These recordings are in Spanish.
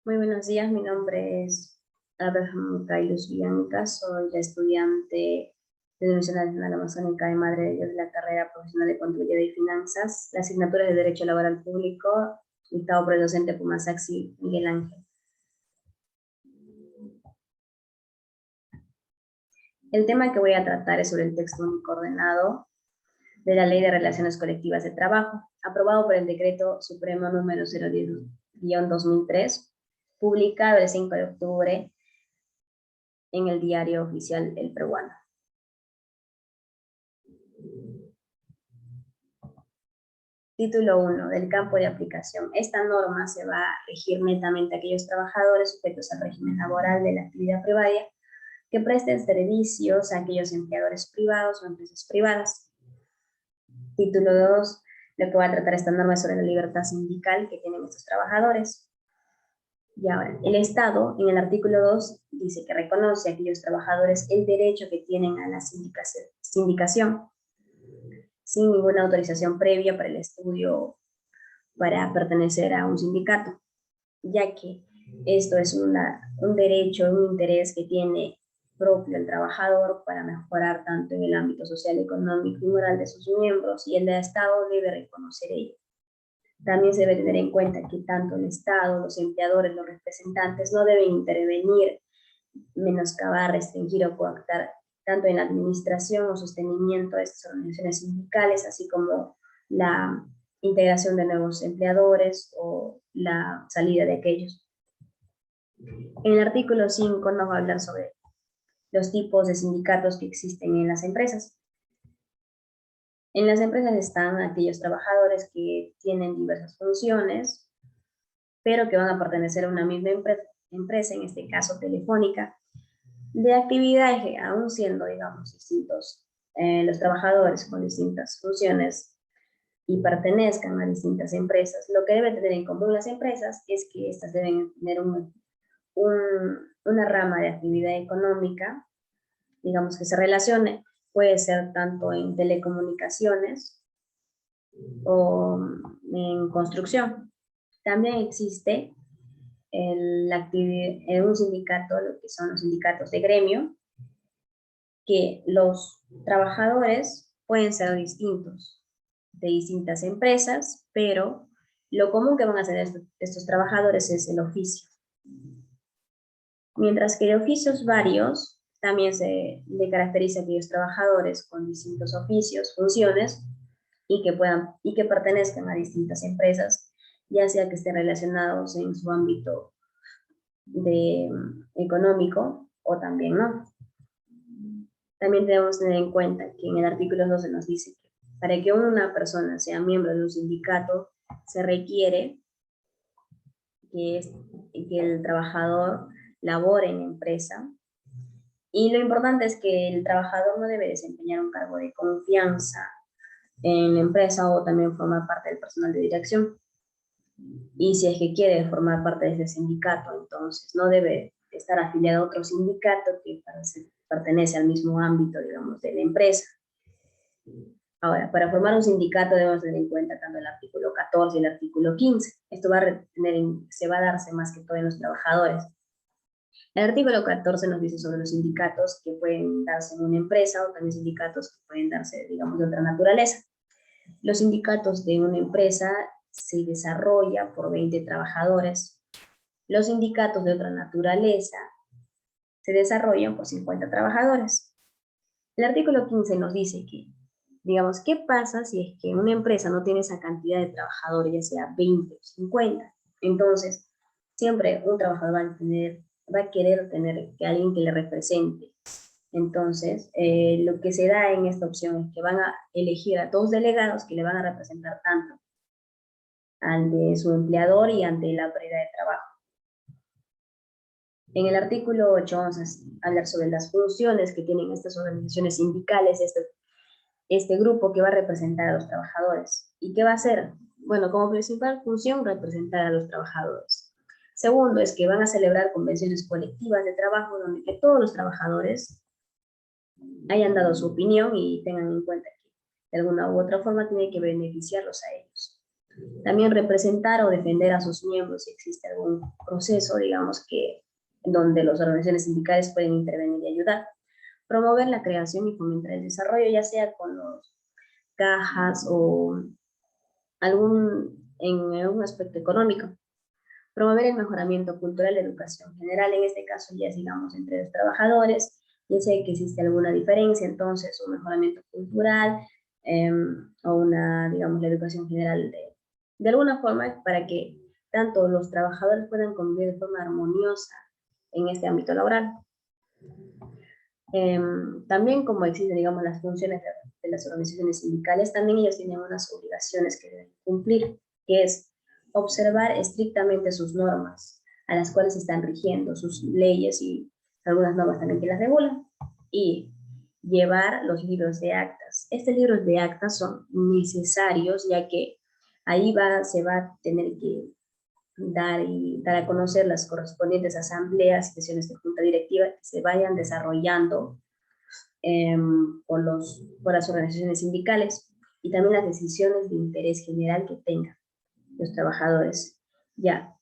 Muy buenos días, mi nombre es Abraham Kailus Bianca, soy la estudiante de la Universidad Nacional Amazónica de Madre de Dios de la carrera profesional de Contabilidad y Finanzas, la asignatura de Derecho Laboral Público, dictado por el docente Pumasaxi Miguel Ángel. El tema que voy a tratar es sobre el texto único ordenado de la Ley de Relaciones Colectivas de Trabajo, aprobado por el Decreto Supremo número 010-2003, publicado el 5 de octubre en el Diario Oficial El Peruano. Título 1 del campo de aplicación. Esta norma se va a regir netamente a aquellos trabajadores sujetos al régimen laboral de la actividad privada que presten servicios a aquellos empleadores privados o empresas privadas. Título 2, lo que va a tratar esta norma es sobre la libertad sindical que tienen estos trabajadores. Y ahora, el Estado, en el artículo 2, dice que reconoce a aquellos trabajadores el derecho que tienen a la sindicación, sin ninguna autorización previa para el estudio para pertenecer a un sindicato, ya que esto es un derecho, un interés que tiene propio el trabajador para mejorar tanto en el ámbito social, económico y moral de sus miembros, y el Estado debe reconocer ello. También se debe tener en cuenta que tanto el Estado, los empleadores, los representantes no deben intervenir, menoscabar, restringir o coactar tanto en la administración o sostenimiento de estas organizaciones sindicales, así como la integración de nuevos empleadores o la salida de aquellos. En el artículo 5 nos va a hablar sobre los tipos de sindicatos que existen en las empresas. En las empresas están aquellos trabajadores que tienen diversas funciones, pero que van a pertenecer a una misma empresa, en este caso Telefónica, de actividades que aún siendo, digamos, distintos los trabajadores con distintas funciones y pertenezcan a distintas empresas, lo que deben tener en común las empresas es que estas deben tener una rama de actividad económica, digamos, que se relacione, puede ser tanto en telecomunicaciones o en construcción. También existe un sindicato, lo que son los sindicatos de gremio, que los trabajadores pueden ser distintos, de distintas empresas, pero lo común que van a hacer estos trabajadores es el oficio. Mientras que de oficios varios, también se le caracteriza a aquellos trabajadores con distintos oficios, funciones, y que pertenezcan a distintas empresas, ya sea que estén relacionados en su ámbito económico o también no. También debemos tener en cuenta que en el artículo 12 nos dice que para que una persona sea miembro de un sindicato se requiere que el trabajador labore en la empresa, y lo importante es que el trabajador no debe desempeñar un cargo de confianza en la empresa o también formar parte del personal de dirección. Y si es que quiere formar parte de ese sindicato, entonces no debe estar afiliado a otro sindicato que pertenece al mismo ámbito, digamos, de la empresa. Ahora, para formar un sindicato debemos tener en cuenta tanto el artículo 14 y el artículo 15. Esto se va a darse más que todo en los trabajadores. El artículo 14 nos dice sobre los sindicatos que pueden darse en una empresa o también sindicatos que pueden darse, digamos, de otra naturaleza. Los sindicatos de una empresa se desarrollan por 20 trabajadores. Los sindicatos de otra naturaleza se desarrollan por 50 trabajadores. El artículo 15 nos dice que, digamos, ¿qué pasa si es que una empresa no tiene esa cantidad de trabajadores, ya sea 20 o 50? Entonces, siempre un trabajador va a querer tener que alguien que le represente. Entonces, lo que se da en esta opción es que van a elegir a 2 delegados que le van a representar tanto ante su empleador y ante la autoridad de trabajo. En el artículo 8 vamos a hablar sobre las funciones que tienen estas organizaciones sindicales, este grupo que va a representar a los trabajadores. ¿Y qué va a hacer? Bueno, como principal función, representar a los trabajadores. Segundo, es que van a celebrar convenciones colectivas de trabajo donde que todos los trabajadores hayan dado su opinión y tengan en cuenta que de alguna u otra forma tiene que beneficiarlos a ellos. También representar o defender a sus miembros si existe algún proceso, digamos, que donde las organizaciones sindicales pueden intervenir y ayudar. Promover la creación y fomentar el desarrollo, ya sea con los cajas o en algún aspecto económico. Promover el mejoramiento cultural de educación general, en este caso ya digamos entre los trabajadores, ya sea que existe alguna diferencia, entonces un mejoramiento cultural o una, digamos, la educación general de alguna forma para que tanto los trabajadores puedan convivir de forma armoniosa en este ámbito laboral. También como existen, digamos, las funciones de las organizaciones sindicales, también ellos tienen unas obligaciones que deben cumplir, que es observar estrictamente sus normas a las cuales están rigiendo, sus leyes y algunas normas también que las regulan, y llevar los libros de actas. Estos libros de actas son necesarios ya que ahí se va a tener que dar a conocer las correspondientes asambleas y sesiones de junta directiva que se vayan desarrollando por las organizaciones sindicales y también las decisiones de interés general que tengan los trabajadores. Ya,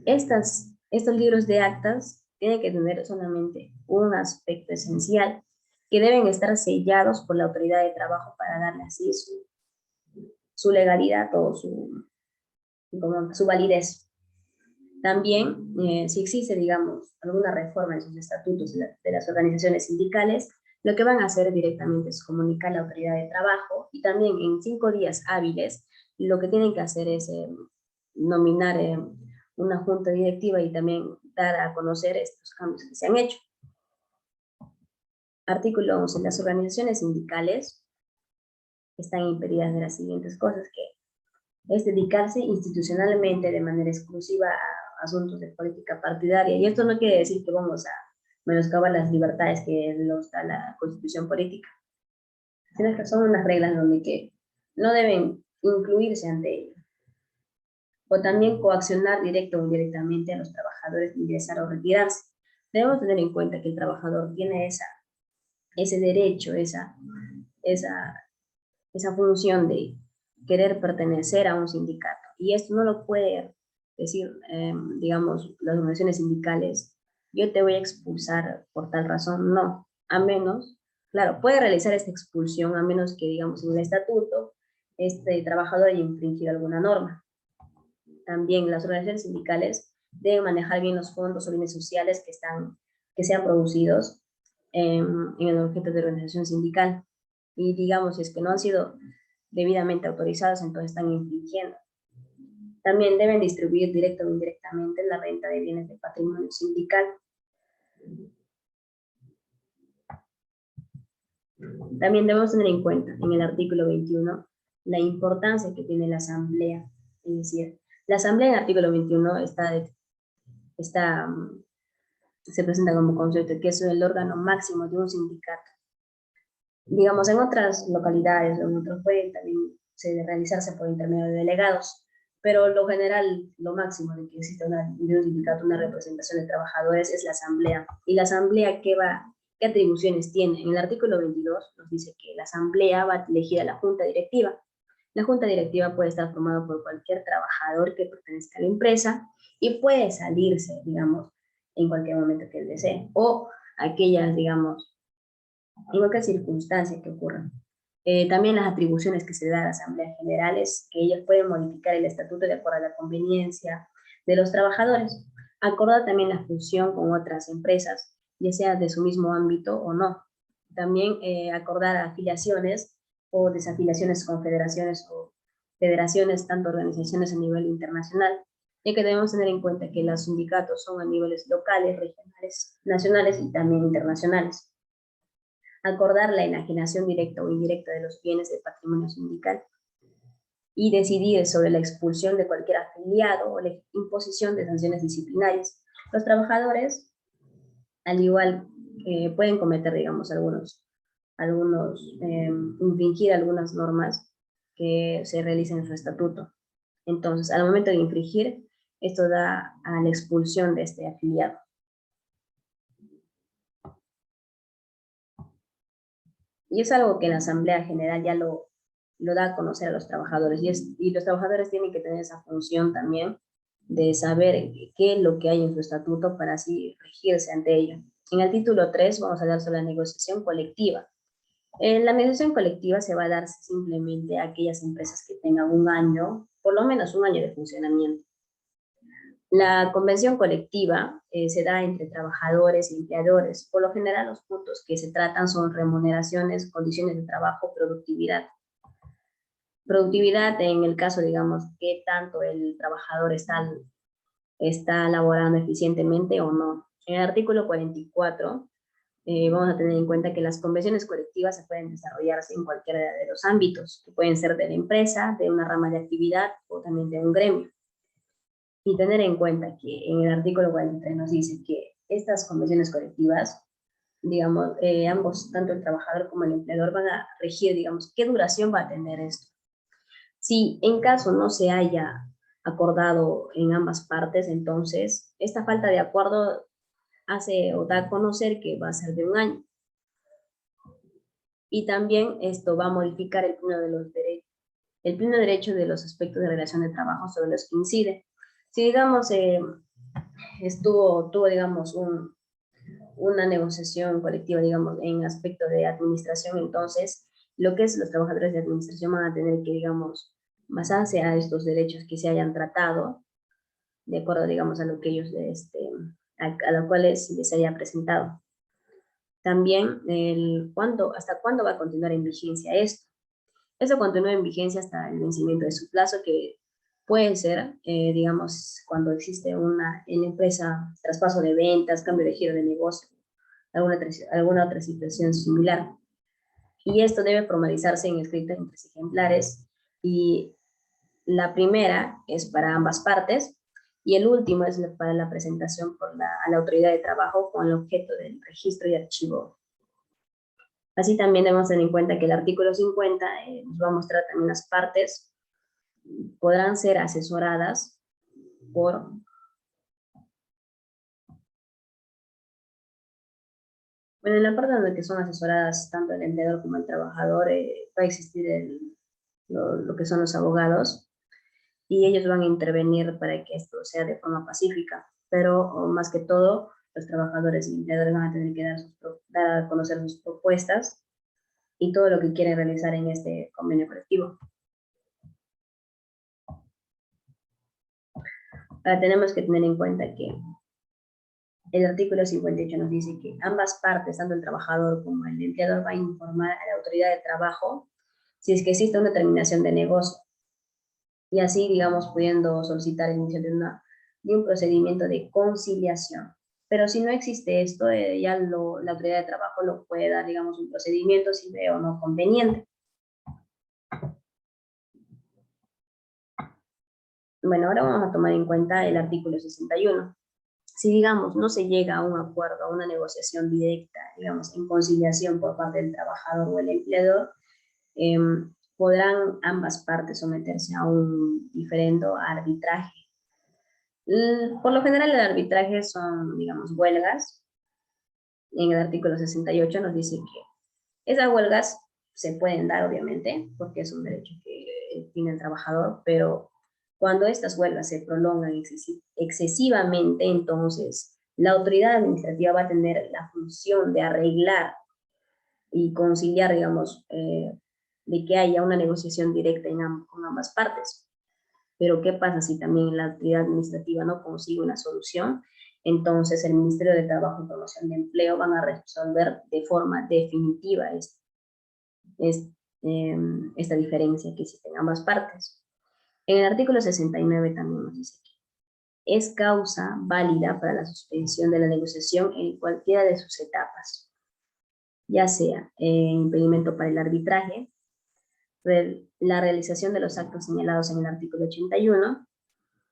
estos libros de actas tienen que tener solamente un aspecto esencial, que deben estar sellados por la autoridad de trabajo para darle así su legalidad o su validez. También, si existe, digamos, alguna reforma en sus estatutos de las organizaciones sindicales, lo que van a hacer directamente es comunicar a la autoridad de trabajo y también en 5 días hábiles lo que tienen que hacer es nominar una junta directiva y también dar a conocer estos cambios que se han hecho. Artículo 11. Las organizaciones sindicales están impedidas de las siguientes cosas, que es dedicarse institucionalmente de manera exclusiva a asuntos de política partidaria. Y esto no quiere decir que vamos a menoscabar las libertades que nos da la Constitución política, sino que son unas reglas donde que no deben incluirse ante ello. O también coaccionar directo o indirectamente a los trabajadores de ingresar o retirarse. Debemos tener en cuenta que el trabajador tiene ese derecho, esa función de querer pertenecer a un sindicato. Y esto no lo puede decir, digamos, las organizaciones sindicales, yo te voy a expulsar por tal razón. No, a menos, claro, puede realizar esta expulsión a menos que, digamos, en el estatuto, este trabajador haya infringido alguna norma. También las organizaciones sindicales deben manejar bien los fondos o bienes sociales que sean producidos en el objeto de organización sindical. Y digamos, si es que no han sido debidamente autorizados, entonces están infringiendo. También deben distribuir directo o indirectamente la renta de bienes de patrimonio sindical. También debemos tener en cuenta en el artículo 21 la importancia que tiene la asamblea. Es decir, la asamblea en el artículo 21 se presenta como concepto que es el órgano máximo de un sindicato. Digamos, en otras localidades o en otros pueden también realizarse por intermedio de delegados, pero lo general, lo máximo de que existe de un sindicato, una representación de trabajadores es la asamblea. ¿Y la asamblea qué atribuciones tiene? En el artículo 22 nos dice que la asamblea va a elegir a la junta directiva. La junta directiva puede estar formada por cualquier trabajador que pertenezca a la empresa y puede salirse, digamos, en cualquier momento que él desee, o aquellas, digamos, en cualquier circunstancia que ocurra. También las atribuciones que se dan a las asambleas generales, que ellas pueden modificar el estatuto de acuerdo a la conveniencia de los trabajadores. Acordar también la fusión con otras empresas, ya sea de su mismo ámbito o no. También acordar afiliaciones o desafiliaciones con federaciones o federaciones, tanto organizaciones a nivel internacional, ya que debemos tener en cuenta que los sindicatos son a niveles locales, regionales, nacionales y también internacionales. Acordar la enajenación directa o indirecta de los bienes del patrimonio sindical y decidir sobre la expulsión de cualquier afiliado o la imposición de sanciones disciplinarias. Los trabajadores, al igual, pueden cometer, digamos, infringir algunas normas que se realicen en su estatuto. Entonces, al momento de infringir, esto da a la expulsión de este afiliado. Y es algo que en la Asamblea General ya lo lo da a conocer a los trabajadores, y los trabajadores tienen que tener esa función también de saber qué es lo que hay en su estatuto para así regirse ante ello. En el título 3 vamos a hablar sobre la negociación colectiva. La negociación colectiva se va a dar simplemente a aquellas empresas que tengan un año, por lo menos un año de funcionamiento. La convención colectiva se da entre trabajadores y empleadores. Por lo general, los puntos que se tratan son remuneraciones, condiciones de trabajo, productividad. Productividad en el caso, digamos, qué tanto el trabajador está laborando eficientemente o no. En el artículo 44 vamos a tener en cuenta que las convenciones colectivas se pueden desarrollarse en cualquiera de los ámbitos, que pueden ser de la empresa, de una rama de actividad o también de un gremio. Y tener en cuenta que en el artículo 43 nos dice que estas convenciones colectivas, digamos, ambos, tanto el trabajador como el empleador, van a regir, digamos, qué duración va a tener esto. Si en caso no se haya acordado en ambas partes, entonces esta falta de acuerdo hace o da a conocer que va a ser de un año. Y también esto va a modificar el pleno derecho de los aspectos de relación de trabajo sobre los que incide. Si digamos tuvo digamos una negociación colectiva, digamos, en aspecto de administración, entonces lo que es los trabajadores de administración van a tener que, digamos, basarse a estos derechos que se hayan tratado, de acuerdo, digamos, a lo que ellos, a los cuales les haya presentado. También, hasta cuándo va a continuar en vigencia esto. Eso continúa en vigencia hasta el vencimiento de su plazo, que puede ser, digamos, cuando existe en la empresa traspaso de ventas, cambio de giro de negocio, alguna otra situación similar. Y esto debe formalizarse en escritos en 3 ejemplares, y la primera es para ambas partes, y el último es para la presentación a la autoridad de trabajo con el objeto del registro y archivo. Así también debemos tener en cuenta que el artículo 50 nos va a mostrar también las partes podrán ser asesoradas por bueno, en la parte donde que son asesoradas tanto el empleador como el trabajador, va a existir lo que son los abogados, y ellos van a intervenir para que esto sea de forma pacífica, pero más que todo, los trabajadores y empleadores van a tener que dar a conocer sus propuestas y todo lo que quieren realizar en este convenio colectivo. Ahora tenemos que tener en cuenta que el artículo 58 nos dice que ambas partes, tanto el trabajador como el empleador, va a informar a la autoridad de trabajo si es que existe una terminación de negocio, y así, digamos, pudiendo solicitar el inicio de un procedimiento de conciliación. Pero si no existe esto, ya la autoridad de trabajo lo puede dar, digamos, un procedimiento si ve o no conveniente. Bueno, ahora vamos a tomar en cuenta el artículo 61. Si, digamos, no se llega a un acuerdo, a una negociación directa, digamos, en conciliación por parte del trabajador o el empleador, podrán ambas partes someterse a un diferendo arbitraje. Por lo general, el arbitraje son, digamos, huelgas. En el artículo 68 nos dice que esas huelgas se pueden dar, obviamente, porque es un derecho que tiene el trabajador, pero cuando estas huelgas se prolongan excesivamente, entonces la autoridad administrativa va a tener la función de arreglar y conciliar, digamos, de que haya una negociación directa con ambas partes. Pero ¿qué pasa si también la autoridad administrativa no consigue una solución? Entonces el Ministerio de Trabajo y Promoción de Empleo van a resolver de forma definitiva esta diferencia que existe en ambas partes. En el artículo 69 también nos dice que es causa válida para la suspensión de la negociación en cualquiera de sus etapas, ya sea impedimento para el arbitraje, la realización de los actos señalados en el artículo 81,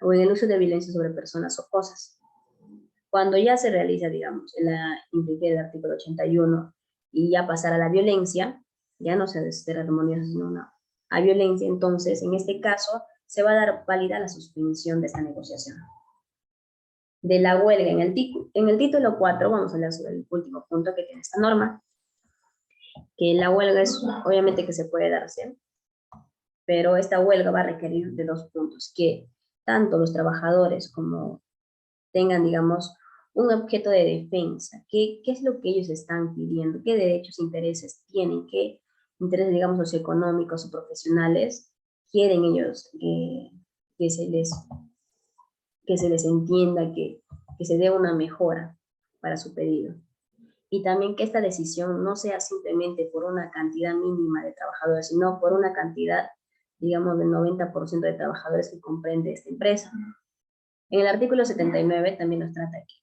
o en el uso de violencia sobre personas o cosas. Cuando ya se realiza, digamos, la infringir el artículo 81 y ya pasar a la violencia, ya no se debe ser armoniosa, sino a violencia, entonces, en este caso, se va a dar válida la suspensión de esta negociación. De la huelga, en el título 4, vamos a hablar sobre el último punto que tiene esta norma, que la huelga es, obviamente, que se puede darse pero esta huelga va a requerir de dos puntos, que tanto los trabajadores como tengan, digamos, un objeto de defensa. ¿Qué es lo que ellos están pidiendo? ¿Qué derechos e intereses tienen? ¿Qué intereses, digamos, socioeconómicos o profesionales quieren ellos que se les, que se les entienda, que se dé una mejora para su pedido? Y también que esta decisión no sea simplemente por una cantidad mínima de trabajadores, sino por una cantidad, digamos, del 90% de trabajadores que comprende esta empresa. En el artículo 79 también nos trata que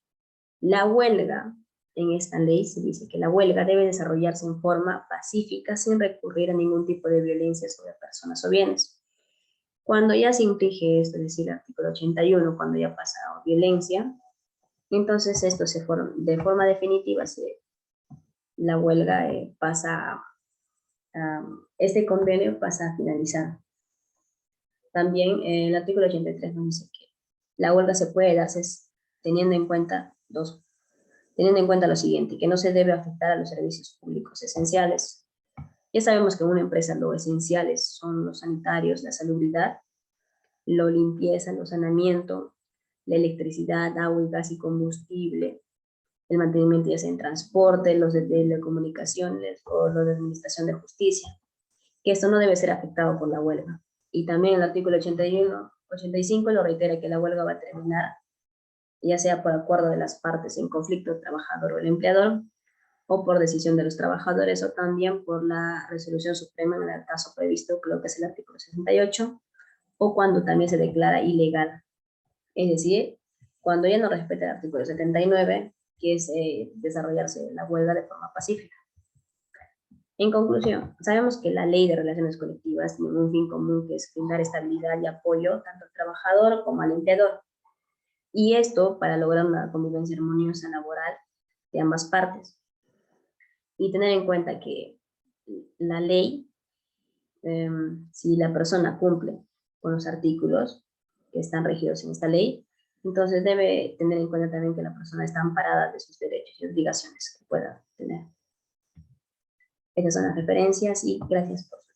la huelga, en esta ley se dice que la huelga debe desarrollarse en forma pacífica sin recurrir a ningún tipo de violencia sobre personas o bienes. Cuando ya se infringe esto, es decir, el artículo 81, cuando ya pasa a violencia, entonces esto de forma definitiva, la huelga pasa este convenio pasa a finalizar. También el artículo 83 nos dice que la huelga se puede darse teniendo en cuenta lo siguiente, que no se debe afectar a los servicios públicos esenciales. Ya sabemos que en una empresa lo esenciales son los sanitarios, la salubridad, la limpieza, el saneamiento, la electricidad, agua y gas y combustible, el mantenimiento ya sea en transporte, los de telecomunicaciones o los de administración de justicia, que esto no debe ser afectado por la huelga. Y también el artículo 85 lo reitera, que la huelga va a terminar ya sea por acuerdo de las partes en conflicto, el trabajador o el empleador, o por decisión de los trabajadores, o también por la resolución suprema en el caso previsto, creo que es el artículo 68, o cuando también se declara ilegal. Es decir, cuando ya no respeta el artículo 79, que es desarrollarse la huelga de forma pacífica. En conclusión, sabemos que la ley de relaciones colectivas tiene un fin común, que es brindar estabilidad y apoyo tanto al trabajador como al empleador. Y esto para lograr una convivencia armoniosa laboral de ambas partes. Y tener en cuenta que la ley, si la persona cumple con los artículos que están regidos en esta ley, entonces debe tener en cuenta también que la persona está amparada de sus derechos y obligaciones que pueda tener. Esas son las referencias y gracias por su